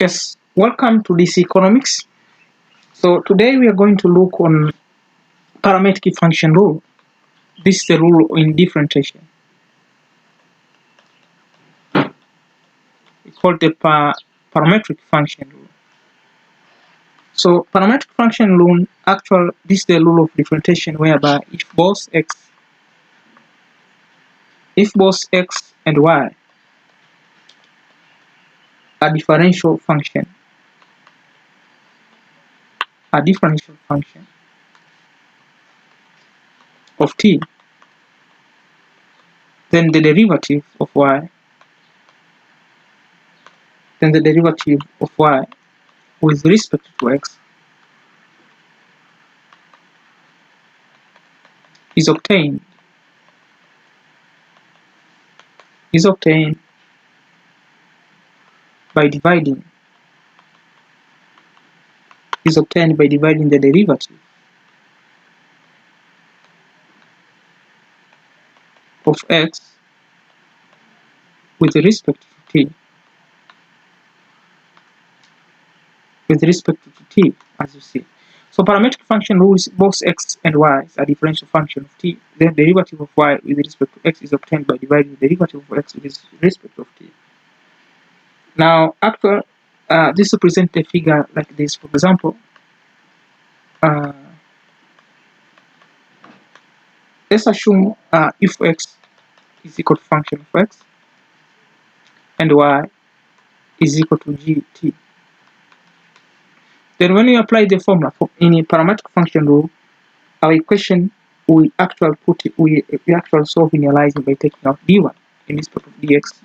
Yes, welcome to DC Economics. So today we are going to look on parametric function rule. This is the rule in differentiation. We call the parametric function rule. So parametric function rule, this is the rule of differentiation whereby if both x and y are differential function of t, then the derivative of y with respect to x is obtained by dividing the derivative of x with respect to t, as you see. So parametric function rules both x and y are differential function of t. Then derivative of y with respect to x is obtained by dividing the derivative of x with respect of t. Now, this represents a figure like this. For example, let's assume if x is equal to function of x and y is equal to gt. Then when you apply the formula in a parametric function rule, our equation we actually solve linearizing by taking out dy in respect of dx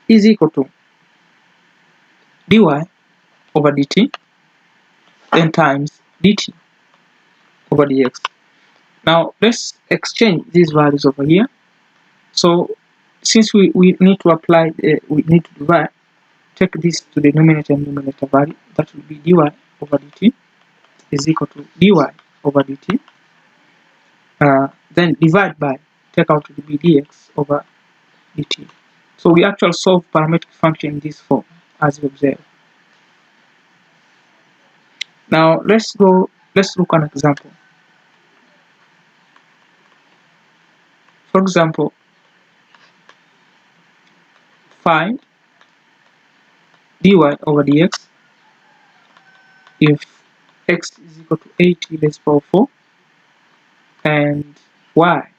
is equal to dy over dt then times dt over dx. Now let's exchange these values over here. So since we need to apply, we need to divide, take this to the numerator and numerator value. That will be dy over dt is equal to dy over dt. Then divide by, take out the dx over dt. So we actually solve parametric function in this form, as you observe. Now let's look at an example. For example, find dy over dx if x is equal to 80 raised to power 4 and y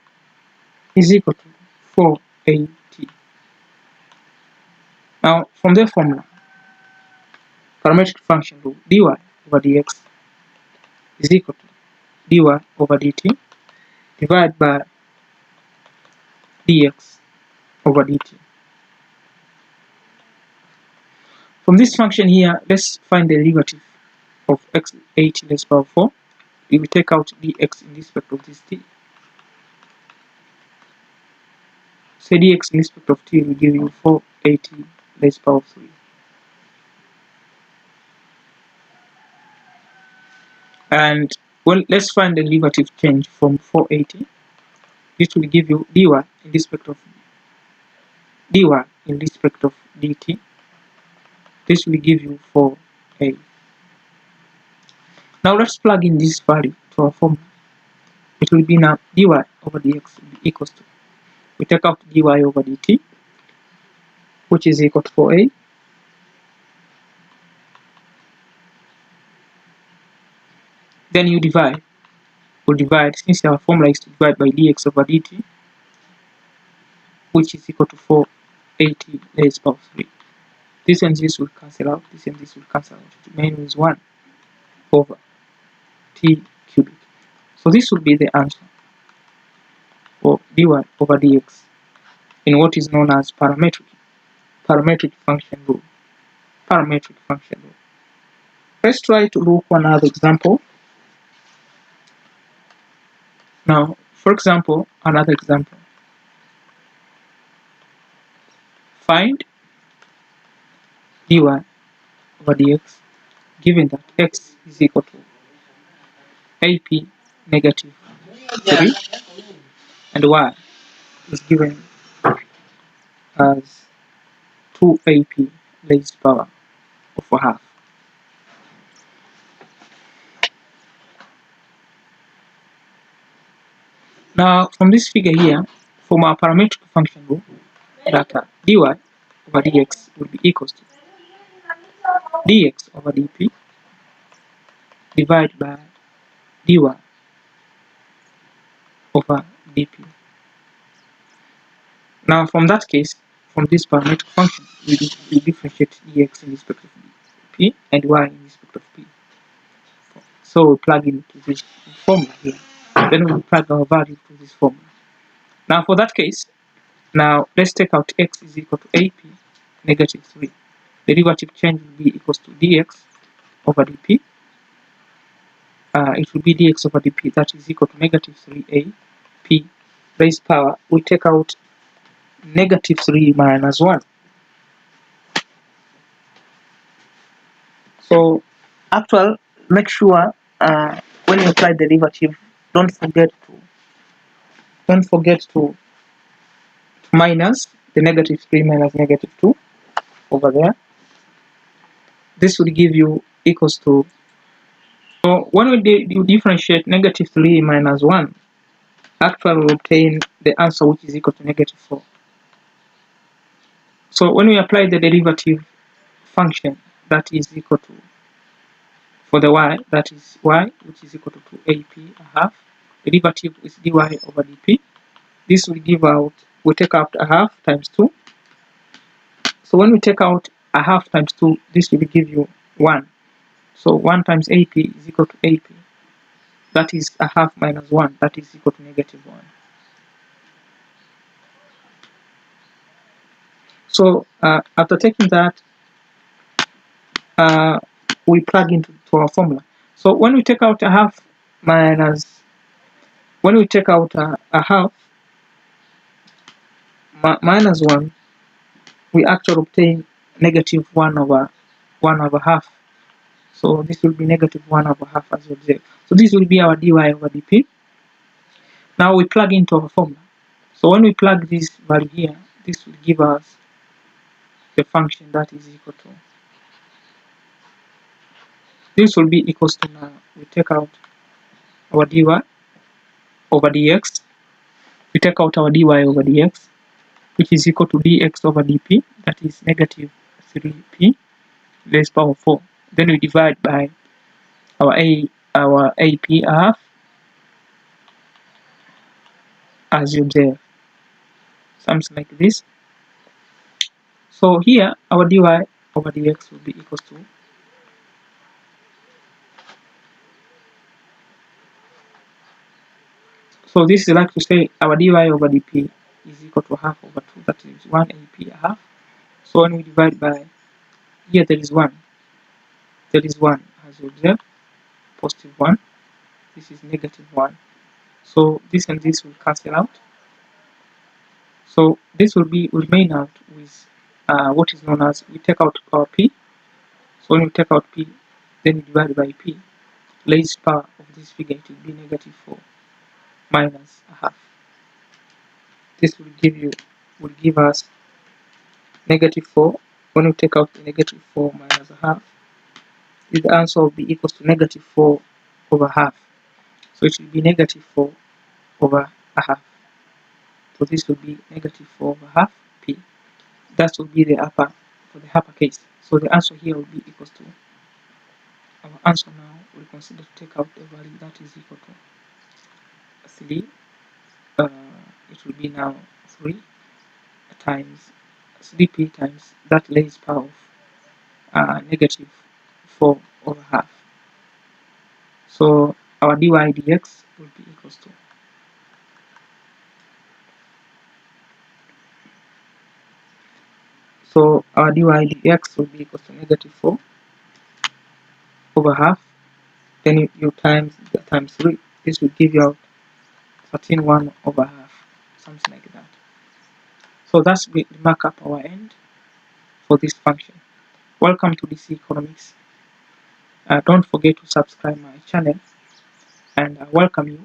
is equal to 480. Now from the formula, parametric function rule, dy over dx is equal to dy over dt divided by dx over dt. From this function here, let's find the derivative of x 80 raised to power 4. We will take out dx in respect of this t. Say dx in respect of t will give you 480 raised to power 3. And well, let's find the derivative change from 480. This will give you dy in respect of dt. This will give you 4a. Now let's plug in this value to our formula. It will be now dy over dx will be equals to, we take out dy over dt, which is equal to 4a. Then you divide. We'll divide, since our formula is to divide by dx over dt, which is equal to 480 raised to power 3. This and this will cancel out. This and this will cancel out. The remaining is 1 over t cubic. So this will be the answer for dy over dx in what is known as parametric function rule. Let's try to look at another example. Now, for example, another example. Find dy over dx given that x is equal to ap negative 3 and y is given as 2ap raised to power over half. Now from this figure here, from our parametric function rule, that dy over dx will be equals to dx over dp divided by dy over dp. Now from that case, from this parametric function, we differentiate dx in respect of p and y in respect of p. So we plug into this formula here. Then we plug our value to this formula. Now for that case, now let's take out x is equal to ap negative 3. Derivative change will be equals to dx over dp. It will be dx over dp, that is equal to negative 3a p raised power. We take out negative 3 minus 1. So actual, make sure when you apply the derivative, don't forget to minus the negative 3 minus negative 2 over there. This would give you equals to, so when you differentiate negative 3 minus 1, actually we obtain the answer which is equal to negative 4. So when we apply the derivative function, that is equal to, for the y, that is y, which is equal to 2ap a half. Derivative is dy over dp. This will give out, we take out a half times 2. So when we take out a half times 2, this will give you 1. So 1 times ap is equal to ap. That is a half minus 1, that is equal to negative 1. So after taking that, we plug into our formula. So when we take out a half minus, when we take out a half minus 1, we actually obtain negative 1 over half. So this will be negative 1 over half as you observe. So this will be our dy over dp. Now we plug into our formula. So when we plug this value here, this will give us the function that is equal to, this will be equals to, now we take out our dy over dx, we take out our dy over dx, which is equal to dx over dp, that is negative 3p raised power 4. Then we divide by our ap half as you observe, something like this. So here our dy over dx will be equals to, so this is like to say our dy over dp is equal to half over 2, that is 1 ap a half. So when we divide by, here there is 1 as you observe, positive 1, this is negative 1. So this and this will cancel out. So this will remain out with what is known as, we take out our p. So when we take out p, then we divide by p, raised power of this figure, it will be negative 4 minus a half. This will give us negative 4. When we take out the negative 4 minus a half, the answer will be equals to negative 4 over half. So it will be negative 4 over a half. So this will be negative 4 over half p. That will be the upper, for the upper case. So the answer here will be equals to, our answer now we consider to take out the value that is equal to 3. It will be now 3 times 3p times that raised power of negative 4 over half. So our dy dx will be equals to, so our dy dx will be equals to negative 4 over half. Then you times 3. This will give you out 13.1 over half, something like that. So that's the markup our end for this function. Welcome to DC Economics. Don't forget to subscribe my channel, and I welcome you.